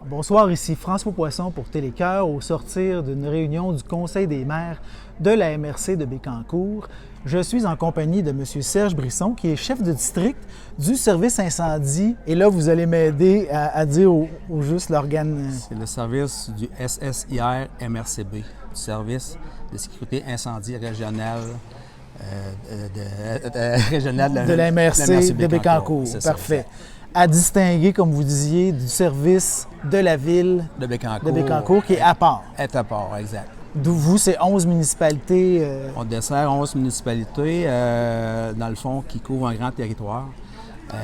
Bonsoir, ici François Poisson pour Télécœur au sortir d'une réunion du Conseil des maires de la MRC de Bécancour. Je suis en compagnie de M. Serge Brisson, qui est chef de district du service incendie. Et là, vous allez m'aider à dire au juste l'organe. C'est le service du SSIR MRCB, du service de sécurité incendie régional de la MRC de Bécancour. Parfait. À distinguer, comme vous disiez, du service de la ville de Bécancour qui est à part. Est à part, exact. D'où vous, c'est 11 municipalités. On dessert 11 municipalités, dans le fond, qui couvrent un grand territoire. On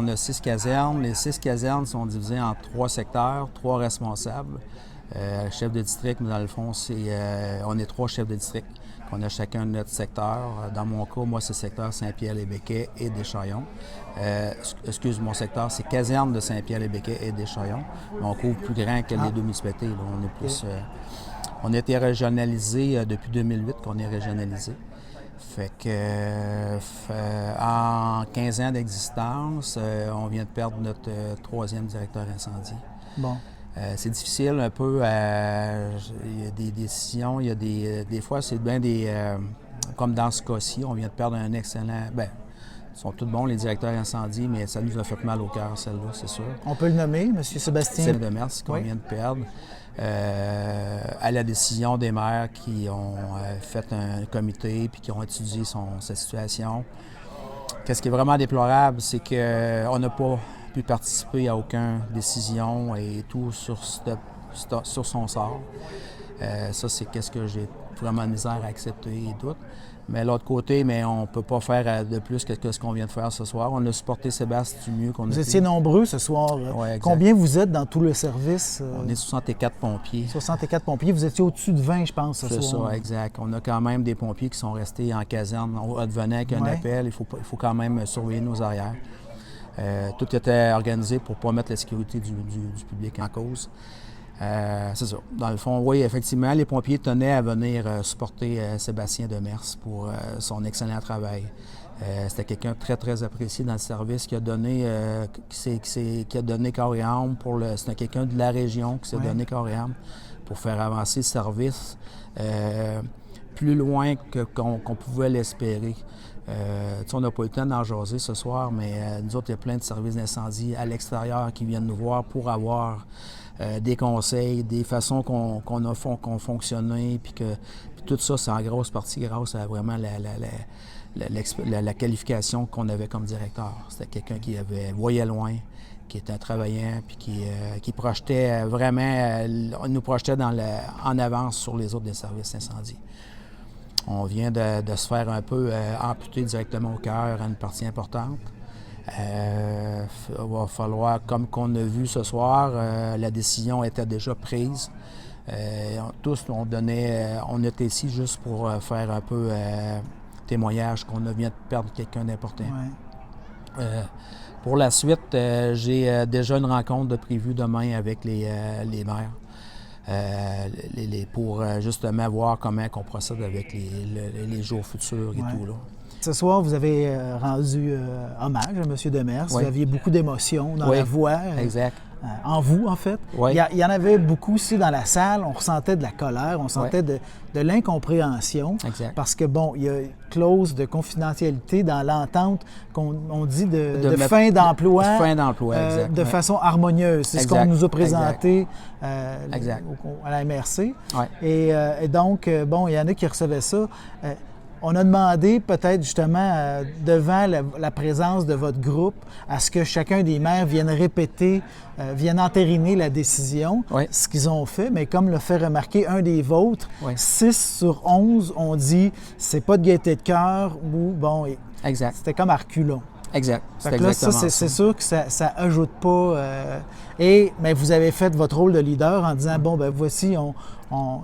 a 6 casernes. Les 6 casernes sont divisées en 3 secteurs, 3 responsables. Chef de district, mais dans le fond, on est 3 chefs de district. On a chacun notre secteur. Dans mon cas, moi, c'est le secteur Saint-Pierre-les-Béquets et Deschaillons. Mon secteur, c'est caserne de Saint-Pierre-les-Béquets et Deschaillons. On couvre plus grand que les deux municipalités. Là. On est plus... on a été régionalisé depuis 2008 qu'on est régionalisé. Fait que en 15 ans d'existence, on vient de perdre notre 3e directeur incendie. Bon. C'est difficile un peu. Il y a des décisions, il y a des fois, c'est bien des... comme dans ce cas-ci, on vient de perdre un excellent... Bien, ils sont tous bons, les directeurs incendies, mais ça nous a fait mal au cœur, celle-là, c'est sûr. On peut le nommer, M. Sébastien? C'est Demers qu'on vient de perdre. À la décision des maires qui ont fait un comité puis qui ont étudié sa situation. Qu'est-ce qui est vraiment déplorable, c'est qu'on n'a pas pu participer à aucune décision et tout sur son sort. Ça, c'est qu'est-ce que j'ai vraiment de misère à accepter et tout. Mais de l'autre côté, on ne peut pas faire de plus que ce qu'on vient de faire ce soir. On a supporté Sébastien du mieux qu'on a pu. Vous étiez nombreux ce soir. Ouais, combien vous êtes dans tout le service? On est 64 pompiers. 64 pompiers. Vous étiez au-dessus de 20, je pense, ce soir. C'est ça, exact. On a quand même des pompiers qui sont restés en caserne. On advenait avec un appel. Il faut quand même surveiller nos arrières. Tout était organisé pour ne pas mettre la sécurité du public en cause. C'est ça. Dans le fond, oui, effectivement, les pompiers tenaient à venir supporter Sébastien Demers pour son excellent travail. C'était quelqu'un de très, très apprécié dans le service qui a donné, qui a donné corps et âme. C'était quelqu'un de la région qui s'est donné corps et âme pour faire avancer le service plus loin qu'on pouvait l'espérer. On n'a pas eu le temps d'en jaser ce soir, mais nous autres, il y a plein de services d'incendie à l'extérieur qui viennent nous voir pour avoir des conseils, des façons qu'on fonctionnait, puis tout ça, c'est en grosse partie grâce à vraiment la qualification qu'on avait comme directeur. C'était quelqu'un qui voyait loin, qui était travaillant, puis qui projetait vraiment, nous projetait en avance sur les autres des services d'incendie. On vient de se faire un peu amputer directement au cœur à une partie importante. Il va falloir, comme qu'on a vu ce soir, la décision était déjà prise. Tous, on était ici juste pour faire un peu témoignage qu'on vient de perdre quelqu'un d'important. Ouais. Pour la suite, j'ai déjà une rencontre de prévue demain avec les maires. Pour justement voir comment on procède avec les jours futurs et tout. Là. Ce soir, vous avez rendu hommage à M. Demers. Vous aviez beaucoup d'émotions dans la voix. Exact. En vous, en fait. Oui. Il y en avait beaucoup aussi dans la salle. On ressentait de la colère, on sentait de l'incompréhension. Exact. Parce que, bon, il y a une clause de confidentialité dans l'entente qu'on dit de fin d'emploi. Fin d'emploi, exact. De façon harmonieuse. C'est ce qu'on nous a présenté à la MRC. Ouais. Et donc, bon, il y en a qui recevaient ça. On a demandé peut-être justement, devant la présence de votre groupe, à ce que chacun des maires vienne répéter, vienne entériner la décision, ce qu'ils ont fait. Mais comme l'a fait remarquer un des vôtres, 6 sur 11 ont dit « c'est pas de gaieté de cœur » ou bon, c'était comme à reculons. Exact. Fait que là, c'est sûr que ça ajoute pas. Mais vous avez fait votre rôle de leader en disant bon, ben voici,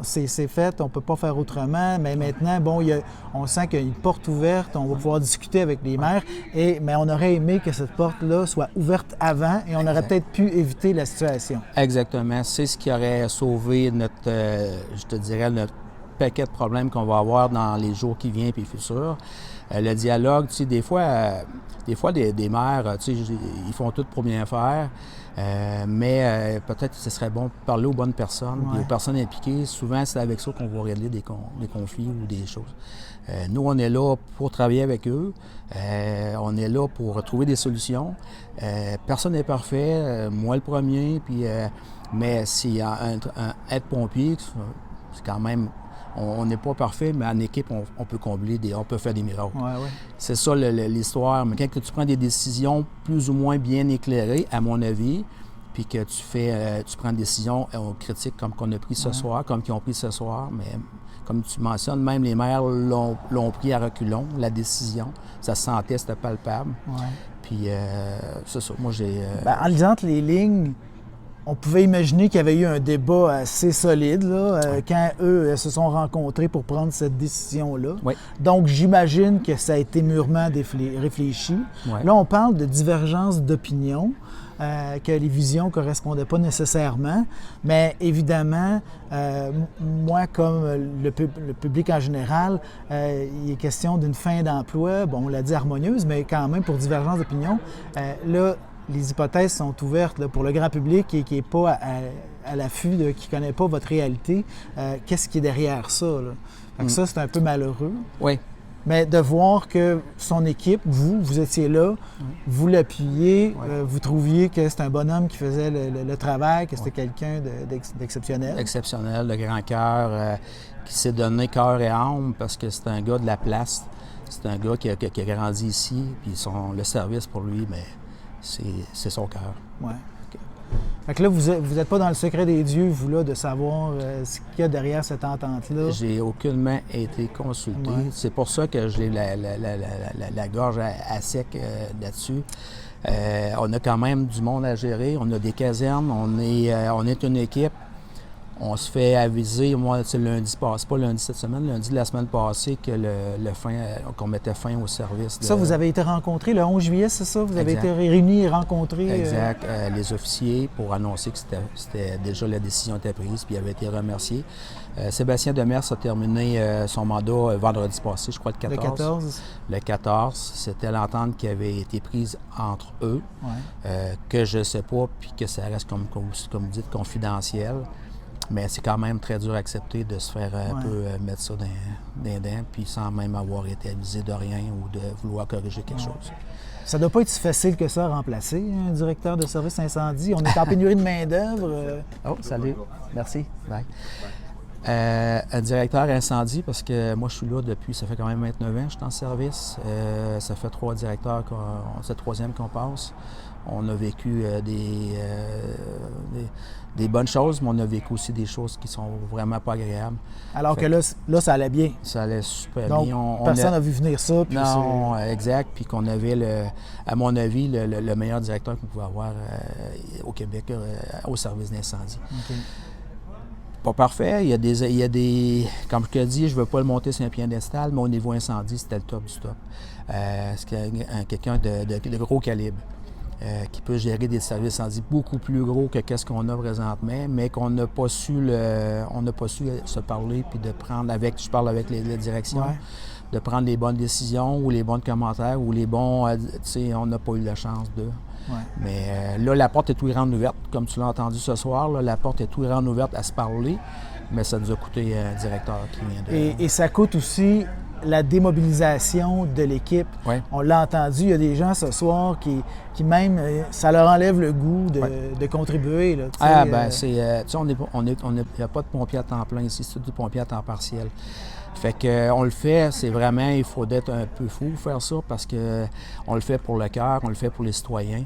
c'est fait, on peut pas faire autrement. Mais maintenant, bon, on sent qu'il y a une porte ouverte, on va pouvoir discuter avec les maires. Mais on aurait aimé que cette porte-là soit ouverte avant et on aurait peut-être pu éviter la situation. Exactement. C'est ce qui aurait sauvé notre paquet de problèmes qu'on va avoir dans les jours qui viennent et futurs. Le dialogue, tu sais, des fois, des maires, tu sais, ils font tout pour bien faire, mais peut-être que ce serait bon de parler aux bonnes personnes, puis aux personnes impliquées. Souvent, c'est avec ça qu'on va régler des conflits ou des choses. Nous, on est là pour travailler avec eux. On est là pour trouver des solutions. Personne n'est parfait, moi le premier, puis, mais s'il y a un aide-pompier, c'est quand même... On n'est pas parfait, mais en équipe, on peut combler, on peut faire des miracles. Ouais. C'est ça l'histoire. Mais quand tu prends des décisions plus ou moins bien éclairées, à mon avis, puis que tu prends des décisions critiques comme qu'on a pris ce soir, comme qu'ils ont pris ce soir, mais comme tu mentionnes, même les maires l'ont pris à reculons, la décision. Ça se sentait, c'était palpable. Ouais. Puis c'est ça. Moi, j'ai... En lisant les lignes, on pouvait imaginer qu'il y avait eu un débat assez solide là, quand eux se sont rencontrés pour prendre cette décision-là. Oui. Donc, j'imagine que ça a été mûrement réfléchi. Oui. Là, on parle de divergence d'opinion, que les visions ne correspondaient pas nécessairement. Mais évidemment, moi, comme le public en général, il est question d'une fin d'emploi, bon, on l'a dit harmonieuse, mais quand même pour divergence d'opinion. Là, les hypothèses sont ouvertes là, pour le grand public qui n'est pas à l'affût, qui ne connaît pas votre réalité. Qu'est-ce qui est derrière ça? Là? Fait que ça, c'est un peu malheureux. Oui. Mais de voir que son équipe, vous étiez là, vous l'appuyez, vous trouviez que c'était un bonhomme qui faisait le travail, que c'était quelqu'un d'exceptionnel. Exceptionnel, de grand cœur, qui s'est donné cœur et âme parce que c'est un gars de la place. C'est un gars qui a grandi ici, puis le service pour lui, mais c'est son cœur. Oui. Fait que là, vous n'êtes pas dans le secret des dieux, vous, là, de savoir ce qu'il y a derrière cette entente-là? J'ai aucunement été consulté. Ouais. C'est pour ça que j'ai la gorge à sec là-dessus. On a quand même du monde à gérer. On a des casernes. On est une équipe. On se fait aviser, moi, lundi passé, pas lundi cette semaine, lundi de la semaine passée, que qu'on mettait fin au service. Ça, vous avez été rencontrés le 11 juillet, c'est ça? Vous avez Exact. été réunis et rencontrés? Exact. Les officiers pour annoncer que c'était déjà la décision était prise, puis il avait été remercié. Sébastien Demers a terminé son mandat vendredi passé, je crois, le 14. Le 14? Le 14, c'était l'entente qui avait été prise entre eux, que je ne sais pas, puis que ça reste, comme vous dites, confidentiel. Mais c'est quand même très dur à accepter de se faire un peu mettre ça dans les dents, puis sans même avoir été avisé de rien ou de vouloir corriger quelque chose. Ça ne doit pas être si facile que ça à remplacer, un directeur de service incendie. On est en pénurie de main-d'œuvre. Oh, salut. Merci. Bye. Un directeur incendie, parce que moi, je suis là depuis, ça fait quand même 29 ans que je suis en service. Ça fait 3 directeurs, c'est le 3e qu'on passe. On a vécu des bonnes choses, mais on a vécu aussi des choses qui sont vraiment pas agréables. Alors que là, ça allait bien. Ça allait super Donc, bien. personne n'a vu venir ça. Puis non, exact. Puis qu'on avait, à mon avis, le meilleur directeur qu'on pouvait avoir au Québec au service d'incendie. Okay. Pas parfait. Il y a des comme je te dis, je ne veux pas le monter sur un piédestal, mais au niveau incendie, c'était le top du top. C'est quelqu'un de gros calibre. Qui peut gérer des services incendie beaucoup plus gros que ce qu'on a présentement, mais qu'on n'a pas su se parler puis de prendre je parle avec la direction, de prendre les bonnes décisions ou les bons commentaires ou les bons, tu sais, on n'a pas eu la chance de. Ouais. Mais là, la porte est tout grande ouverte, comme tu l'as entendu ce soir, là, la porte est tout grande ouverte à se parler, mais ça nous a coûté un directeur qui vient de... Et ça coûte aussi la démobilisation de l'équipe. Ouais. On l'a entendu, il y a des gens ce soir qui même, ça leur enlève le goût de contribuer. Là, il n'y a pas de pompiers à temps plein ici, c'est tout du pompier à temps partiel. Fait que on le fait, c'est vraiment, il faut être un peu fou faire ça parce que on le fait pour le cœur, on le fait pour les citoyens.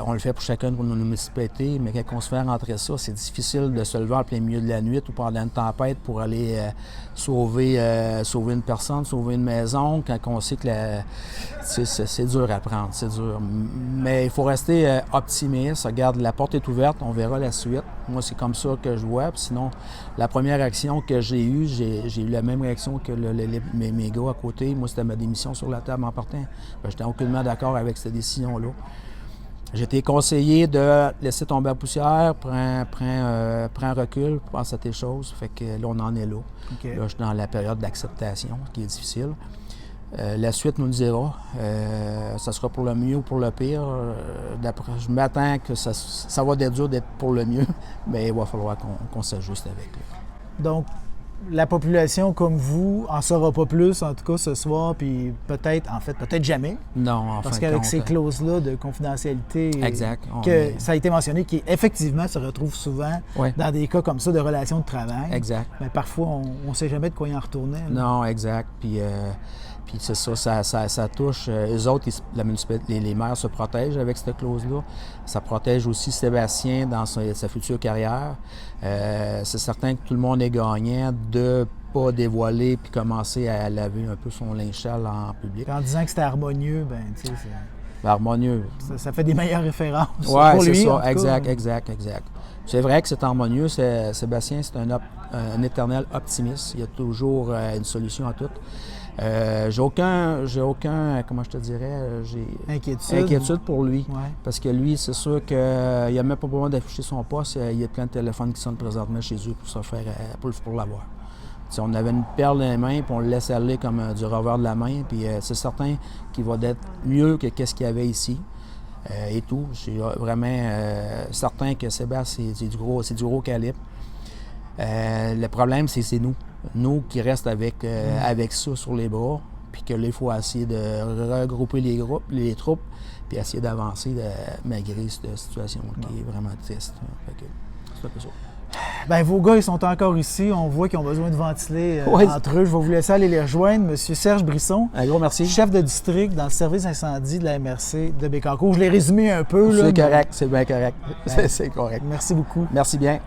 On le fait pour chacune de nos municipalités, mais quand on se fait rentrer ça, c'est difficile de se lever en plein milieu de la nuit ou pendant une tempête pour aller sauver une personne, sauver une maison, quand on sait que c'est dur à prendre, c'est dur. Mais il faut rester optimiste. Regarde, la porte est ouverte, on verra la suite. Moi, c'est comme ça que je vois. Puis sinon, la première action que j'ai eue, j'ai eu la même réaction que mes gars à côté. Moi, c'était ma démission sur la table en partant. J'étais aucunement d'accord avec cette décision-là. J'ai été conseillé de laisser tomber la poussière, prends un recul, pense à tes choses. Fait que là, on en est là. Okay. Là, je suis dans la période d'acceptation, qui est difficile. La suite nous le dira. Ça sera pour le mieux ou pour le pire. Je m'attends que ça va être dur d'être pour le mieux, mais il va falloir qu'on s'ajuste avec. Là. Donc, la population comme vous en saura pas plus, en tout cas ce soir, puis peut-être jamais. Non, en Parce fin qu'avec de compte, ces clauses-là de confidentialité, exact, ça a été mentionné, qui effectivement se retrouve souvent dans des cas comme ça de relations de travail. Exact. Mais parfois, on ne sait jamais de quoi y en retourner. Non, exact. Puis c'est ça touche. Eux autres, les maires se protègent avec cette clause-là. Ça protège aussi Sébastien dans sa future carrière. C'est certain que tout le monde est gagnant de ne pas dévoiler puis commencer à laver un peu son linge sale en public. Puis en disant que c'était harmonieux, ben tu sais, harmonieux. Ça fait des meilleures références pour lui. Ça, exact. C'est vrai que c'est harmonieux. Sébastien, c'est un éternel optimiste. Il y a toujours une solution à tout. J'ai aucun, comment je te dirais, j'ai inquiétude pour lui. Ouais. Parce que lui, c'est sûr qu'il n'a même pas besoin d'afficher son poste. Il y a plein de téléphones qui sonnent présentement chez eux pour se faire pour l'avoir. T'sais, on avait une perle dans les mains, puis on le laisse aller comme du revers de la main. Puis c'est certain qu'il va être mieux que ce qu'il y avait ici. Et tout. Je suis vraiment certain que Sébastien, c'est du gros calibre. Le problème, c'est nous. Nous qui restons avec ça sur les bras, puis que là, il faut essayer de regrouper les troupes, puis essayer d'avancer malgré cette situation qui est vraiment triste. C'est un peu ça. Bien, vos gars, ils sont encore ici. On voit qu'ils ont besoin de ventiler entre eux. Je vais vous laisser aller les rejoindre. Monsieur Serge Brisson, un gros merci. Chef de district dans le service incendie de la MRC de Bécancour. Je l'ai résumé un peu. C'est correct, c'est bien correct. C'est correct. Merci beaucoup. Merci bien.